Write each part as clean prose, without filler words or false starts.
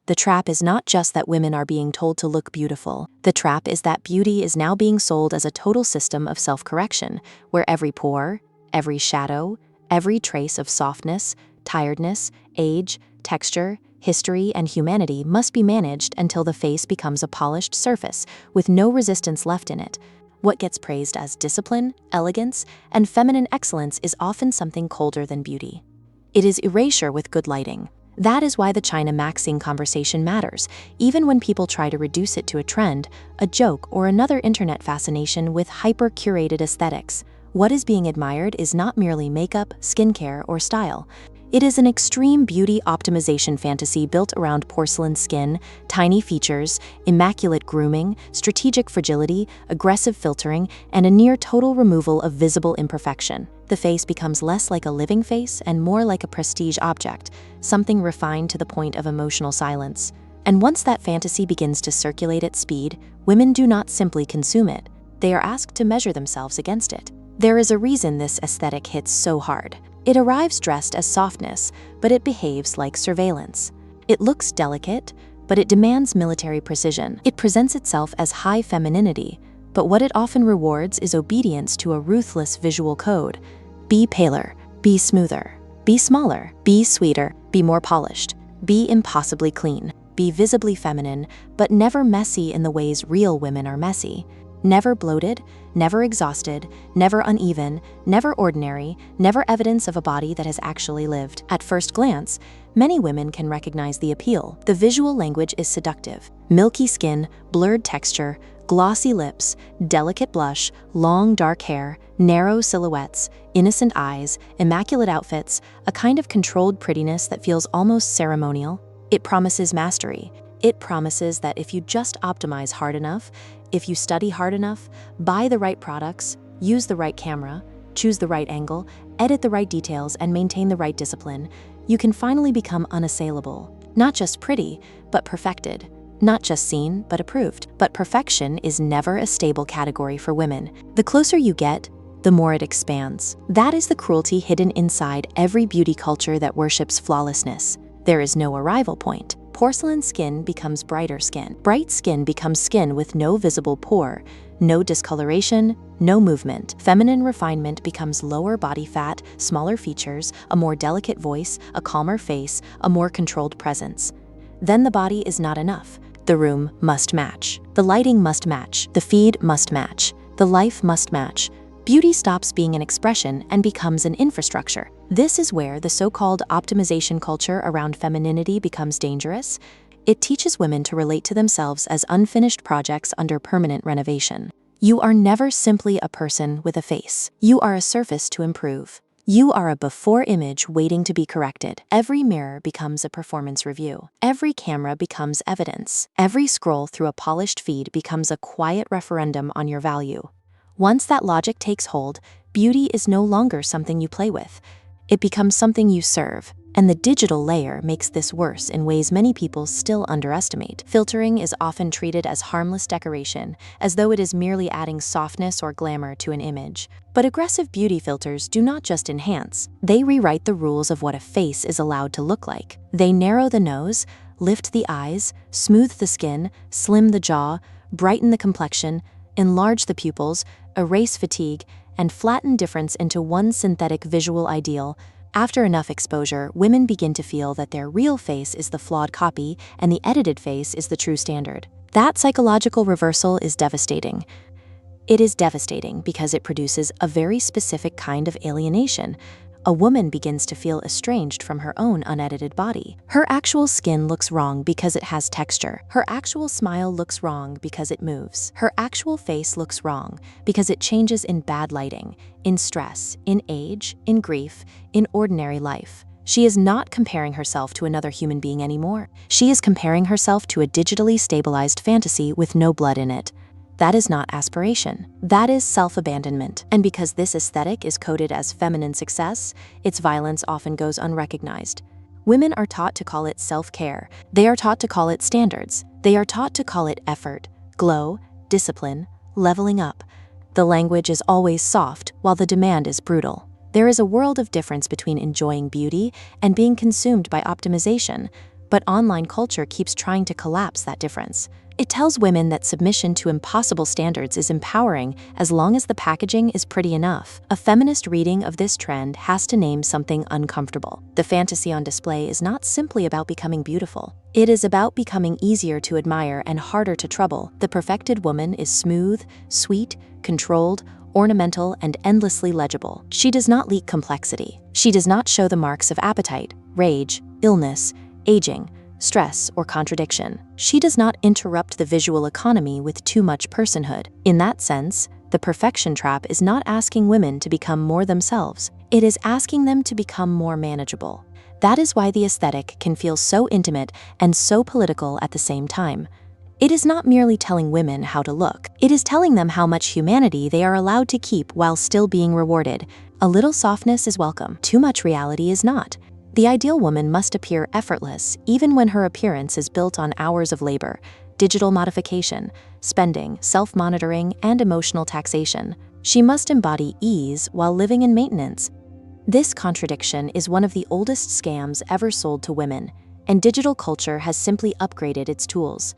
The trap is not just that women are being told to look beautiful. The trap is that beauty is now being sold as a total system of self-correction, where every pore, every shadow, every trace of softness, tiredness, age, texture, history, and humanity must be managed until the face becomes a polished surface with no resistance left in it. What gets praised as discipline, elegance, and feminine excellence is often something colder than beauty. It is erasure with good lighting. That is why the China maxing conversation matters, even when people try to reduce it to a trend, a joke, or another internet fascination with hyper-curated aesthetics. What is being admired is not merely makeup, skincare, or style. It is an extreme beauty optimization fantasy built around porcelain skin, tiny features, immaculate grooming, strategic fragility, aggressive filtering, and a near-total removal of visible imperfection. The face becomes less like a living face and more like a prestige object, something refined to the point of emotional silence. And once that fantasy begins to circulate at speed, women do not simply consume it. They are asked to measure themselves against it. There is a reason this aesthetic hits so hard. It arrives dressed as softness, but it behaves like surveillance. It looks delicate, but it demands military precision. It presents itself as high femininity, but what it often rewards is obedience to a ruthless visual code. Be paler, be smoother, be smaller, be sweeter, be more polished, be impossibly clean, be visibly feminine, but never messy in the ways real women are messy. Never bloated, never exhausted, never uneven, never ordinary, never evidence of a body that has actually lived. At first glance, many women can recognize the appeal. The visual language is seductive. Milky skin, blurred texture, glossy lips, delicate blush, long dark hair, narrow silhouettes, innocent eyes, immaculate outfits, a kind of controlled prettiness that feels almost ceremonial. It promises mastery. It promises that if you just optimize hard enough, if you study hard enough, buy the right products, use the right camera, choose the right angle, edit the right details, and maintain the right discipline, you can finally become unassailable. Not just pretty, but perfected. Not just seen, but approved. But perfection is never a stable category for women. The closer you get, the more it expands. That is the cruelty hidden inside every beauty culture that worships flawlessness. There is no arrival point. Porcelain skin becomes brighter skin. Bright skin becomes skin with no visible pore, no discoloration, no movement. Feminine refinement becomes lower body fat, smaller features, a more delicate voice, a calmer face, a more controlled presence. Then the body is not enough. The room must match. The lighting must match. The feed must match. The life must match. Beauty stops being an expression and becomes an infrastructure. This is where the so-called optimization culture around femininity becomes dangerous. It teaches women to relate to themselves as unfinished projects under permanent renovation. You are never simply a person with a face. You are a surface to improve. You are a before image waiting to be corrected. Every mirror becomes a performance review. Every camera becomes evidence. Every scroll through a polished feed becomes a quiet referendum on your value. Once that logic takes hold, beauty is no longer something you play with. It becomes something you serve. And the digital layer makes this worse in ways many people still underestimate. Filtering is often treated as harmless decoration, as though it is merely adding softness or glamour to an image. But aggressive beauty filters do not just enhance. They rewrite the rules of what a face is allowed to look like. They narrow the nose, lift the eyes, smooth the skin, slim the jaw, brighten the complexion, enlarge the pupils, erase fatigue, and flatten difference into one synthetic visual ideal. After enough exposure, women begin to feel that their real face is the flawed copy and the edited face is the true standard. That psychological reversal is devastating. It is devastating because it produces a very specific kind of alienation. A woman begins to feel estranged from her own unedited body. Her actual skin looks wrong because it has texture. Her actual smile looks wrong because it moves. Her actual face looks wrong because it changes in bad lighting, in stress, in age, in grief, in ordinary life. She is not comparing herself to another human being anymore. She is comparing herself to a digitally stabilized fantasy with no blood in it. That is not aspiration. That is self-abandonment. And because this aesthetic is coded as feminine success, its violence often goes unrecognized. Women are taught to call it self-care. They are taught to call it standards. They are taught to call it effort, glow, discipline, leveling up. The language is always soft, while the demand is brutal. There is a world of difference between enjoying beauty and being consumed by optimization. But online culture keeps trying to collapse that difference. It tells women that submission to impossible standards is empowering as long as the packaging is pretty enough. A feminist reading of this trend has to name something uncomfortable. The fantasy on display is not simply about becoming beautiful. It is about becoming easier to admire and harder to trouble. The perfected woman is smooth, sweet, controlled, ornamental, and endlessly legible. She does not leak complexity. She does not show the marks of appetite, rage, illness, aging, stress, or contradiction. She does not interrupt the visual economy with too much personhood. In that sense, the perfection trap is not asking women to become more themselves. It is asking them to become more manageable. That is why the aesthetic can feel so intimate and so political at the same time. It is not merely telling women how to look. It is telling them how much humanity they are allowed to keep while still being rewarded. A little softness is welcome. Too much reality is not. The ideal woman must appear effortless, even when her appearance is built on hours of labor, digital modification, spending, self-monitoring, and emotional taxation. She must embody ease while living in maintenance. This contradiction is one of the oldest scams ever sold to women, and digital culture has simply upgraded its tools.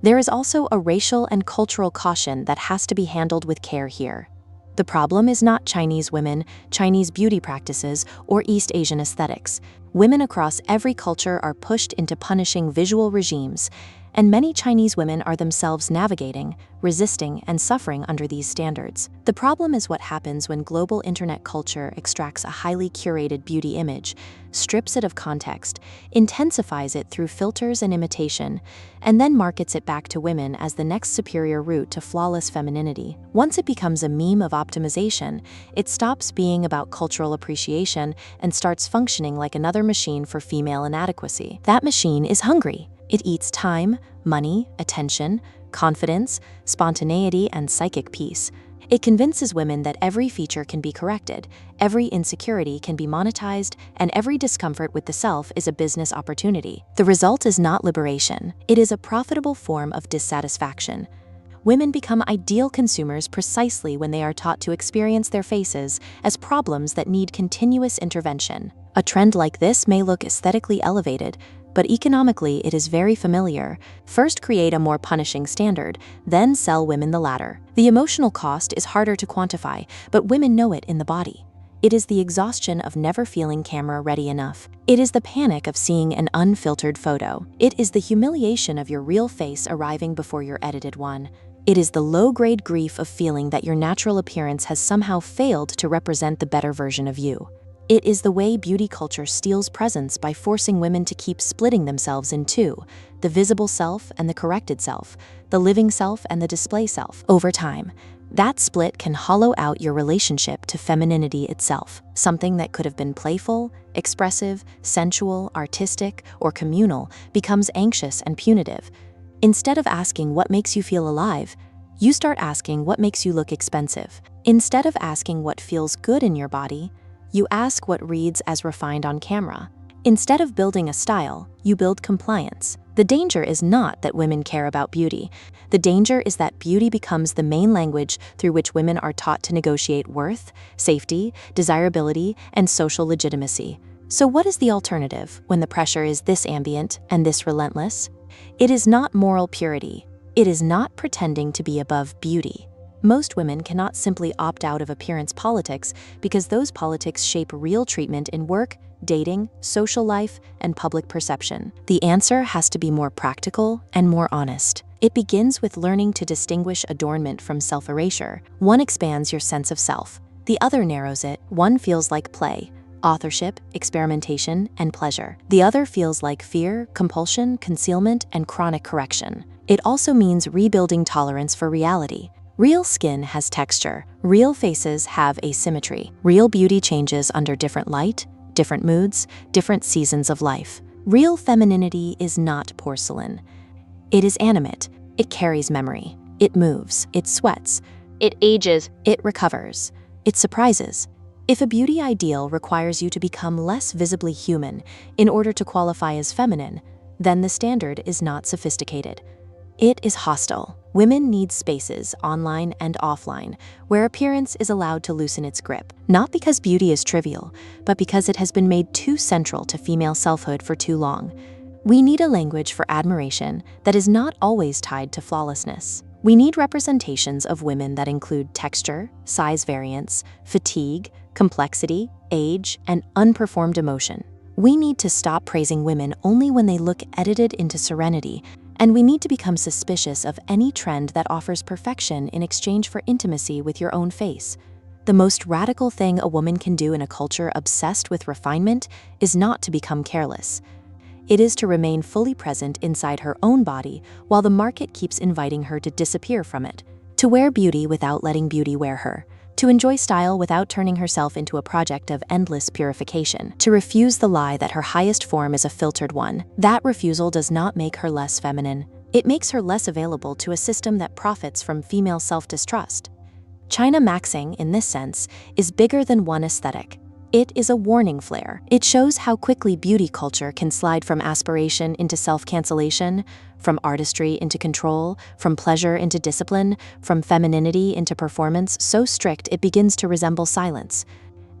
There is also a racial and cultural caution that has to be handled with care here. The problem is not Chinese women, Chinese beauty practices, or East Asian aesthetics. Women across every culture are pushed into punishing visual regimes, and many Chinese women are themselves navigating, resisting, and suffering under these standards. The problem is what happens when global internet culture extracts a highly curated beauty image, strips it of context, intensifies it through filters and imitation, and then markets it back to women as the next superior route to flawless femininity. Once it becomes a meme of optimization, it stops being about cultural appreciation and starts functioning like another machine for female inadequacy. That machine is hungry. It eats time, money, attention, confidence, spontaneity, and psychic peace. It convinces women that every feature can be corrected, every insecurity can be monetized, and every discomfort with the self is a business opportunity. The result is not liberation. It is a profitable form of dissatisfaction. Women become ideal consumers precisely when they are taught to experience their faces as problems that need continuous intervention. A trend like this may look aesthetically elevated, but economically it is very familiar. First create a more punishing standard, then sell women the latter. The emotional cost is harder to quantify, but women know it in the body. It is the exhaustion of never feeling camera ready enough. It is the panic of seeing an unfiltered photo. It is the humiliation of your real face arriving before your edited one. It is the low-grade grief of feeling that your natural appearance has somehow failed to represent the better version of you. It is the way beauty culture steals presence by forcing women to keep splitting themselves in two, the visible self and the corrected self, the living self and the display self. Over time, that split can hollow out your relationship to femininity itself. Something that could have been playful, expressive, sensual, artistic, or communal becomes anxious and punitive. Instead of asking what makes you feel alive, you start asking what makes you look expensive. Instead of asking what feels good in your body, you ask what reads as refined on camera. Instead of building a style, you build compliance. The danger is not that women care about beauty. The danger is that beauty becomes the main language through which women are taught to negotiate worth, safety, desirability, and social legitimacy. So what is the alternative when the pressure is this ambient and this relentless? It is not moral purity. It is not pretending to be above beauty. Most women cannot simply opt out of appearance politics because those politics shape real treatment in work, dating, social life, and public perception. The answer has to be more practical and more honest. It begins with learning to distinguish adornment from self-erasure. One expands your sense of self. The other narrows it. One feels like play, authorship, experimentation, and pleasure. The other feels like fear, compulsion, concealment, and chronic correction. It also means rebuilding tolerance for reality. Real skin has texture. Real faces have asymmetry. Real beauty changes under different light, different moods, different seasons of life. Real femininity is not porcelain. It is animate. It carries memory. It moves. It sweats. It ages. It recovers. It surprises. If a beauty ideal requires you to become less visibly human in order to qualify as feminine, then the standard is not sophisticated. It is hostile. Women need spaces, online and offline, where appearance is allowed to loosen its grip. Not because beauty is trivial, but because it has been made too central to female selfhood for too long. We need a language for admiration that is not always tied to flawlessness. We need representations of women that include texture, size variance, fatigue, complexity, age, and unperformed emotion. We need to stop praising women only when they look edited into serenity, and we need to become suspicious of any trend that offers perfection in exchange for intimacy with your own face. The most radical thing a woman can do in a culture obsessed with refinement is not to become careless. It is to remain fully present inside her own body while the market keeps inviting her to disappear from it. To wear beauty without letting beauty wear her. To enjoy style without turning herself into a project of endless purification. To refuse the lie that her highest form is a filtered one. That refusal does not make her less feminine. It makes her less available to a system that profits from female self-distrust. China maxing, in this sense, is bigger than one aesthetic. It is a warning flare. It shows how quickly beauty culture can slide from aspiration into self-cancellation, from artistry into control, from pleasure into discipline, from femininity into performance so strict it begins to resemble silence.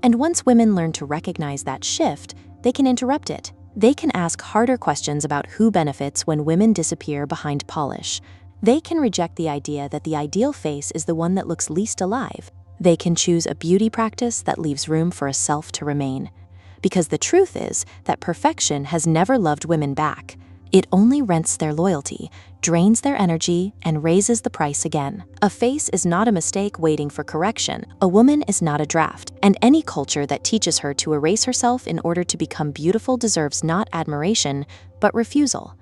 And once women learn to recognize that shift, they can interrupt it. They can ask harder questions about who benefits when women disappear behind polish. They can reject the idea that the ideal face is the one that looks least alive. They can choose a beauty practice that leaves room for a self to remain. Because the truth is that perfection has never loved women back. It only rents their loyalty, drains their energy, and raises the price again. A face is not a mistake waiting for correction. A woman is not a draft. And any culture that teaches her to erase herself in order to become beautiful deserves not admiration, but refusal.